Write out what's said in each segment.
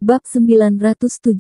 Bab 972.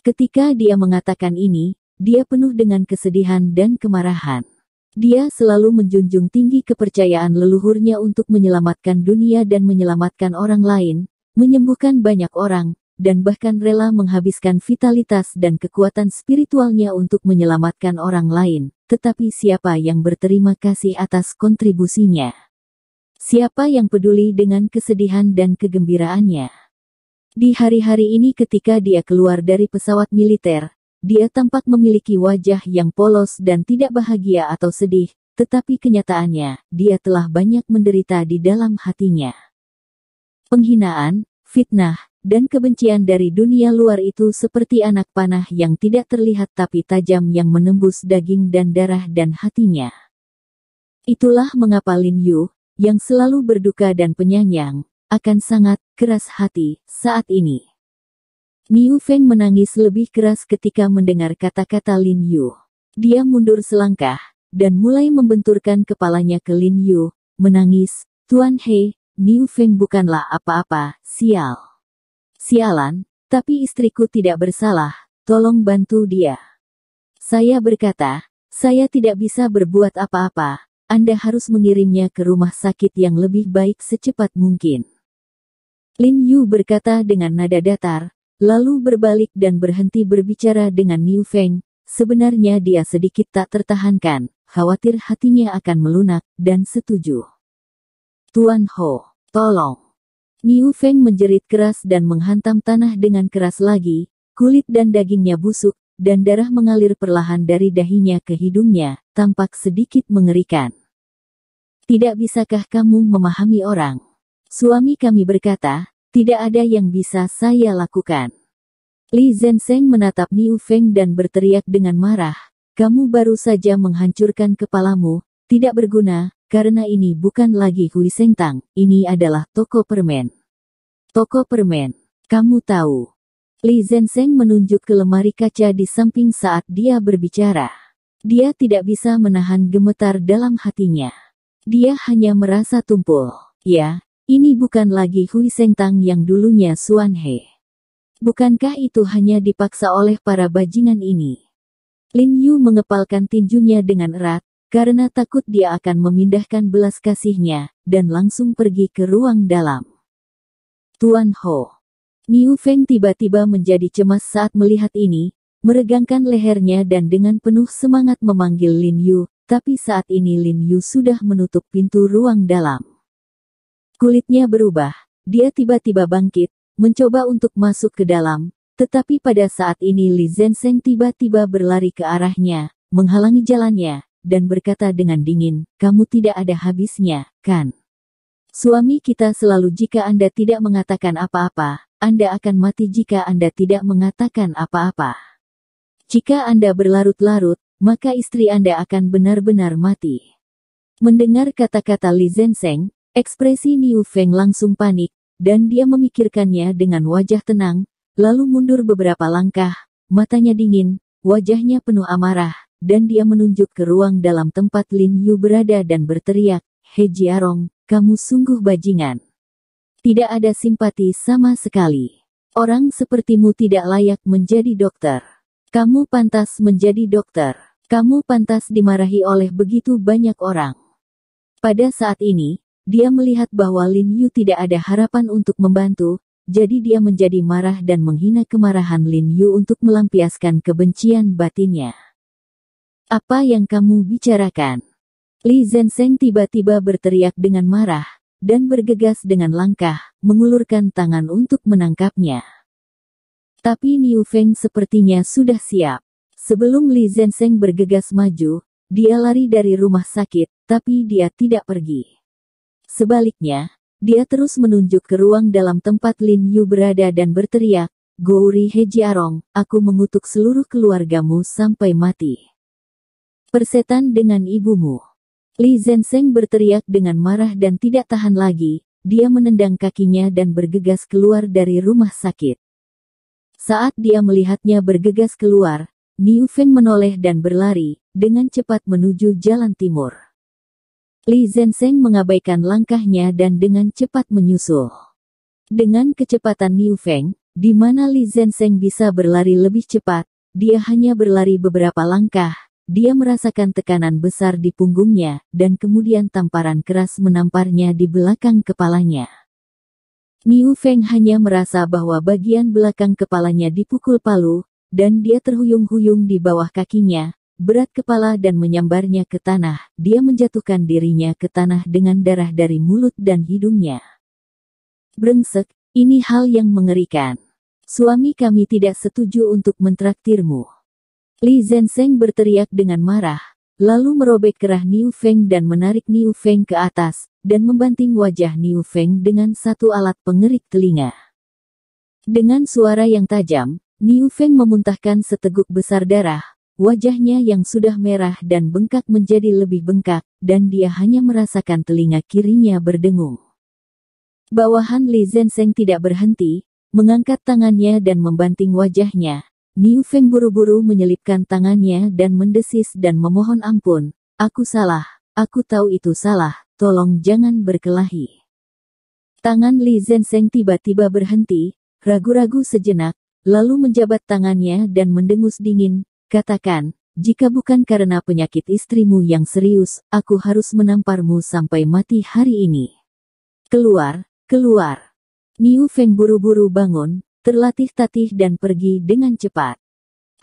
Ketika dia mengatakan ini, dia penuh dengan kesedihan dan kemarahan. Dia selalu menjunjung tinggi kepercayaan leluhurnya untuk menyelamatkan dunia dan menyelamatkan orang lain, menyembuhkan banyak orang, dan bahkan rela menghabiskan vitalitas dan kekuatan spiritualnya untuk menyelamatkan orang lain. Tetapi siapa yang berterima kasih atas kontribusinya? Siapa yang peduli dengan kesedihan dan kegembiraannya? Di hari-hari ini ketika dia keluar dari pesawat militer, dia tampak memiliki wajah yang polos dan tidak bahagia atau sedih, tetapi kenyataannya, dia telah banyak menderita di dalam hatinya. Penghinaan, fitnah, dan kebencian dari dunia luar itu seperti anak panah yang tidak terlihat tapi tajam yang menembus daging dan darah dan hatinya. Itulah mengapa Lin Yu, yang selalu berduka dan penyayang, akan sangat keras hati saat ini. Niu Feng menangis lebih keras ketika mendengar kata-kata Lin Yu. Dia mundur selangkah, dan mulai membenturkan kepalanya ke Lin Yu, menangis, "Tuan He, Niu Feng bukanlah apa-apa, sial. Sialan, tapi istriku tidak bersalah, tolong bantu dia." Saya berkata, "Saya tidak bisa berbuat apa-apa, Anda harus mengirimnya ke rumah sakit yang lebih baik secepat mungkin." Lin Yu berkata dengan nada datar, lalu berbalik dan berhenti berbicara dengan Niu Feng. Sebenarnya dia sedikit tak tertahankan, khawatir hatinya akan melunak, dan setuju. "Tuan Ho, tolong." Niu Feng menjerit keras dan menghantam tanah dengan keras lagi, kulit dan dagingnya busuk, dan darah mengalir perlahan dari dahinya ke hidungnya, tampak sedikit mengerikan. "Tidak bisakah kamu memahami orang?" Suami kami berkata, "Tidak ada yang bisa saya lakukan." Li Zhensheng menatap Niu Feng dan berteriak dengan marah, "Kamu baru saja menghancurkan kepalamu, tidak berguna, karena ini bukan lagi Hui Seng Tang, ini adalah toko permen." "Toko permen, kamu tahu?" Li Zhensheng menunjuk ke lemari kaca di samping saat dia berbicara. Dia tidak bisa menahan gemetar dalam hatinya. Dia hanya merasa tumpul. Ya, ini bukan lagi Hui Seng Tang yang dulunya Xuan He. Bukankah itu hanya dipaksa oleh para bajingan ini? Lin Yu mengepalkan tinjunya dengan erat, karena takut dia akan memindahkan belas kasihnya, dan langsung pergi ke ruang dalam. "Tuan Ho." Niu Feng tiba-tiba menjadi cemas saat melihat ini, meregangkan lehernya dan dengan penuh semangat memanggil Lin Yu, tapi saat ini Lin Yu sudah menutup pintu ruang dalam. Kulitnya berubah, dia tiba-tiba bangkit, mencoba untuk masuk ke dalam, tetapi pada saat ini Li Zhensheng tiba-tiba berlari ke arahnya, menghalangi jalannya, dan berkata dengan dingin, "Kamu tidak ada habisnya, kan? Suami kita selalu jika Anda tidak mengatakan apa-apa, Anda akan mati jika Anda tidak mengatakan apa-apa. Jika Anda berlarut-larut, maka istri Anda akan benar-benar mati." Mendengar kata-kata Li Zhensheng, ekspresi Niu Feng langsung panik, dan dia memikirkannya dengan wajah tenang, lalu mundur beberapa langkah, matanya dingin, wajahnya penuh amarah, dan dia menunjuk ke ruang dalam tempat Lin Yu berada dan berteriak, "He Jiarong, kamu sungguh bajingan. Tidak ada simpati sama sekali. Orang sepertimu tidak layak menjadi dokter. Kamu pantas menjadi dokter. Kamu pantas dimarahi oleh begitu banyak orang." Pada saat ini, dia melihat bahwa Lin Yu tidak ada harapan untuk membantu, jadi dia menjadi marah dan menghina kemarahan Lin Yu untuk melampiaskan kebencian batinnya. "Apa yang kamu bicarakan?" Li Zhensheng tiba-tiba berteriak dengan marah, dan bergegas dengan langkah, mengulurkan tangan untuk menangkapnya. Tapi Niu Feng sepertinya sudah siap. Sebelum Li Zhensheng bergegas maju, dia lari dari rumah sakit, tapi dia tidak pergi. Sebaliknya, dia terus menunjuk ke ruang dalam tempat Lin Yu berada dan berteriak, "Gouri He Jiarong, aku mengutuk seluruh keluargamu sampai mati. Persetan dengan ibumu." Li Zhensheng berteriak dengan marah dan tidak tahan lagi, dia menendang kakinya dan bergegas keluar dari rumah sakit. Saat dia melihatnya bergegas keluar, Niu Feng menoleh dan berlari, dengan cepat menuju jalan timur. Li Zhensheng mengabaikan langkahnya dan dengan cepat menyusul. Dengan kecepatan Niu Feng, di mana Li Zhensheng bisa berlari lebih cepat, dia hanya berlari beberapa langkah. Dia merasakan tekanan besar di punggungnya, dan kemudian tamparan keras menamparnya di belakang kepalanya. Niu Feng hanya merasa bahwa bagian belakang kepalanya dipukul palu, dan dia terhuyung-huyung di bawah kakinya, berat kepala dan menyambarnya ke tanah. Dia menjatuhkan dirinya ke tanah dengan darah dari mulut dan hidungnya. Brengsek, ini hal yang mengerikan. Suami kami tidak setuju untuk mentraktirmu. Li Zhensheng berteriak dengan marah, lalu merobek kerah Niu Feng dan menarik Niu Feng ke atas, dan membanting wajah Niu Feng dengan satu alat pengerik telinga. Dengan suara yang tajam, Niu Feng memuntahkan seteguk besar darah, wajahnya yang sudah merah dan bengkak menjadi lebih bengkak, dan dia hanya merasakan telinga kirinya berdengung. Bawahan Li Zhensheng tidak berhenti, mengangkat tangannya dan membanting wajahnya. Niu Feng buru-buru menyelipkan tangannya dan mendesis dan memohon ampun. Aku salah, aku tahu itu salah, tolong jangan berkelahi. Tangan Li Zhensheng tiba-tiba berhenti, ragu-ragu sejenak, lalu menjabat tangannya dan mendengus dingin, katakan, jika bukan karena penyakit istrimu yang serius, aku harus menamparmu sampai mati hari ini. Keluar, keluar. Niu Feng buru-buru bangun, terlatih-tatih dan pergi dengan cepat.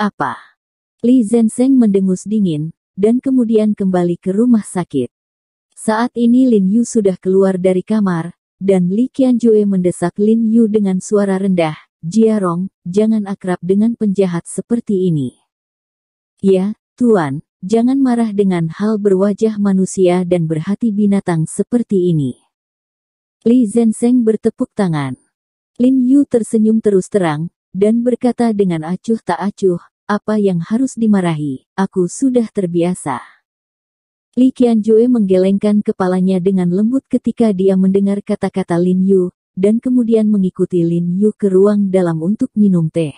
Apa? Li Zhensheng mendengus dingin, dan kemudian kembali ke rumah sakit. Saat ini Lin Yu sudah keluar dari kamar, dan Li Qianjue mendesak Lin Yu dengan suara rendah, Jiarong, jangan akrab dengan penjahat seperti ini. Ya, Tuan, jangan marah dengan hal berwajah manusia dan berhati binatang seperti ini. Li Zhensheng bertepuk tangan. Lin Yu tersenyum terus terang, dan berkata dengan acuh tak acuh, apa yang harus dimarahi, aku sudah terbiasa. Li Qianjue menggelengkan kepalanya dengan lembut ketika dia mendengar kata-kata Lin Yu, dan kemudian mengikuti Lin Yu ke ruang dalam untuk minum teh.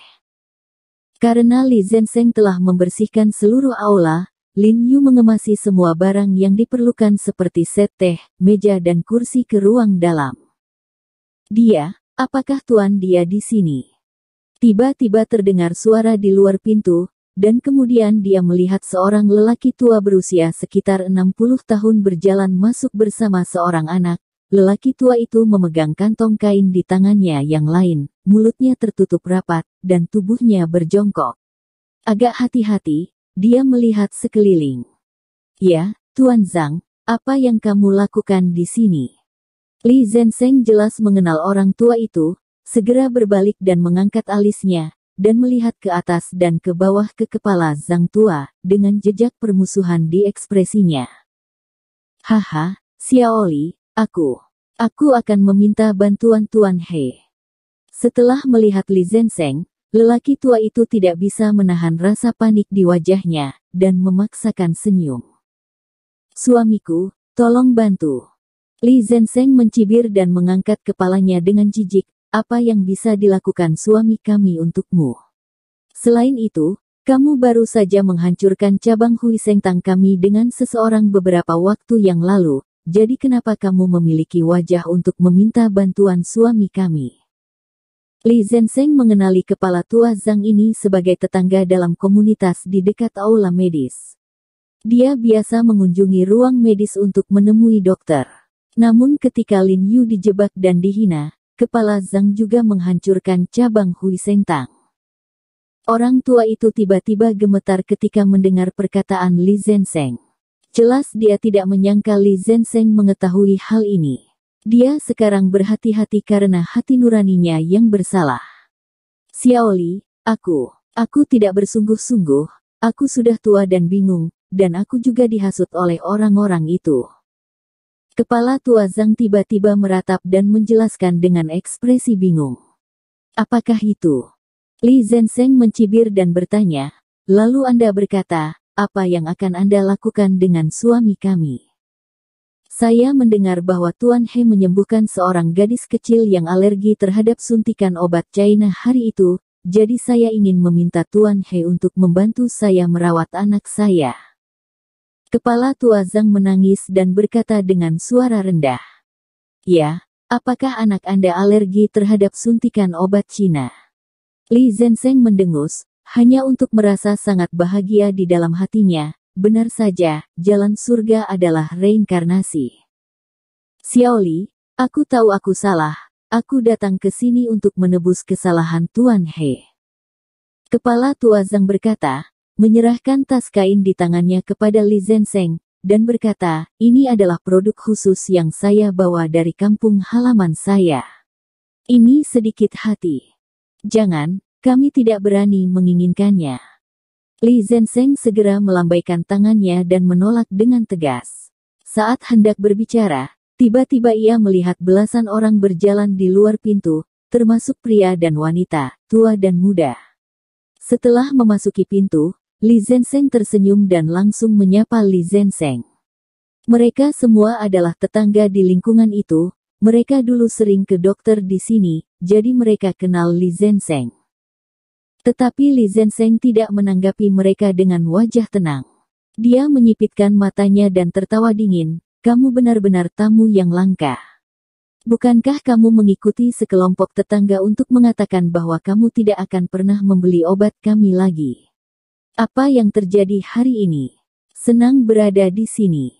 Karena Li Zhensheng telah membersihkan seluruh aula, Lin Yu mengemasi semua barang yang diperlukan seperti set teh, meja dan kursi ke ruang dalam. Apakah Tuan dia di sini? Tiba-tiba terdengar suara di luar pintu, dan kemudian dia melihat seorang lelaki tua berusia sekitar 60 tahun berjalan masuk bersama seorang anak. Lelaki tua itu memegang kantong kain di tangannya yang lain, mulutnya tertutup rapat, dan tubuhnya berjongkok. Agak hati-hati, dia melihat sekeliling. Ya, Tuan Zhang, apa yang kamu lakukan di sini? Li Zhensheng jelas mengenal orang tua itu, segera berbalik dan mengangkat alisnya, dan melihat ke atas dan ke bawah ke kepala Zhang tua, dengan jejak permusuhan di ekspresinya. Haha, Xiao Li, aku akan meminta bantuan Tuan He. Setelah melihat Li Zhensheng, lelaki tua itu tidak bisa menahan rasa panik di wajahnya, dan memaksakan senyum. Suamiku, tolong bantu. Li Zhensheng mencibir dan mengangkat kepalanya dengan jijik, apa yang bisa dilakukan suami kami untukmu? Selain itu, kamu baru saja menghancurkan cabang Hui Seng Tang kami dengan seseorang beberapa waktu yang lalu, jadi kenapa kamu memiliki wajah untuk meminta bantuan suami kami? Li Zhensheng mengenali kepala tua Zhang ini sebagai tetangga dalam komunitas di dekat aula medis. Dia biasa mengunjungi ruang medis untuk menemui dokter. Namun ketika Lin Yu dijebak dan dihina, kepala Zhang juga menghancurkan cabang Hui Seng Tang. Orang tua itu tiba-tiba gemetar ketika mendengar perkataan Li Zhensheng. Jelas dia tidak menyangka Li Zhensheng mengetahui hal ini. Dia sekarang berhati-hati karena hati nuraninya yang bersalah. Xiao Li, aku tidak bersungguh-sungguh, aku sudah tua dan bingung, dan aku juga dihasut oleh orang-orang itu. Kepala tua Zhang tiba-tiba meratap dan menjelaskan dengan ekspresi bingung. Apakah itu? Li Zhensheng mencibir dan bertanya, lalu Anda berkata, apa yang akan Anda lakukan dengan suami kami? Saya mendengar bahwa Tuan He menyembuhkan seorang gadis kecil yang alergi terhadap suntikan obat China hari itu, jadi saya ingin meminta Tuan He untuk membantu saya merawat anak saya. Kepala tua Zhang menangis dan berkata dengan suara rendah. Ya, Apakah anak Anda alergi terhadap suntikan obat Cina? Li Zhensheng mendengus, hanya untuk merasa sangat bahagia di dalam hatinya. Benar saja, jalan surga adalah reinkarnasi. Xiaoli, aku tahu aku salah. Aku datang ke sini untuk menebus kesalahan Tuan He. Kepala Tua Zhang berkata, menyerahkan tas kain di tangannya kepada Li Zhensheng, dan berkata, ini adalah produk khusus yang saya bawa dari kampung halaman saya. Ini sedikit hati. Jangan, kami tidak berani menginginkannya. Li Zhensheng segera melambaikan tangannya dan menolak dengan tegas. Saat hendak berbicara, tiba-tiba ia melihat belasan orang berjalan di luar pintu, termasuk pria dan wanita, tua dan muda. Setelah memasuki pintu, Li Zhensheng tersenyum dan langsung menyapa Li Zhensheng. Mereka semua adalah tetangga di lingkungan itu, mereka dulu sering ke dokter di sini, jadi mereka kenal Li Zhensheng. Tetapi Li Zhensheng tidak menanggapi mereka dengan wajah tenang. Dia menyipitkan matanya dan tertawa dingin, kamu benar-benar tamu yang langka. Bukankah kamu mengikuti sekelompok tetangga untuk mengatakan bahwa kamu tidak akan pernah membeli obat kami lagi? Apa yang terjadi hari ini? Senang berada di sini.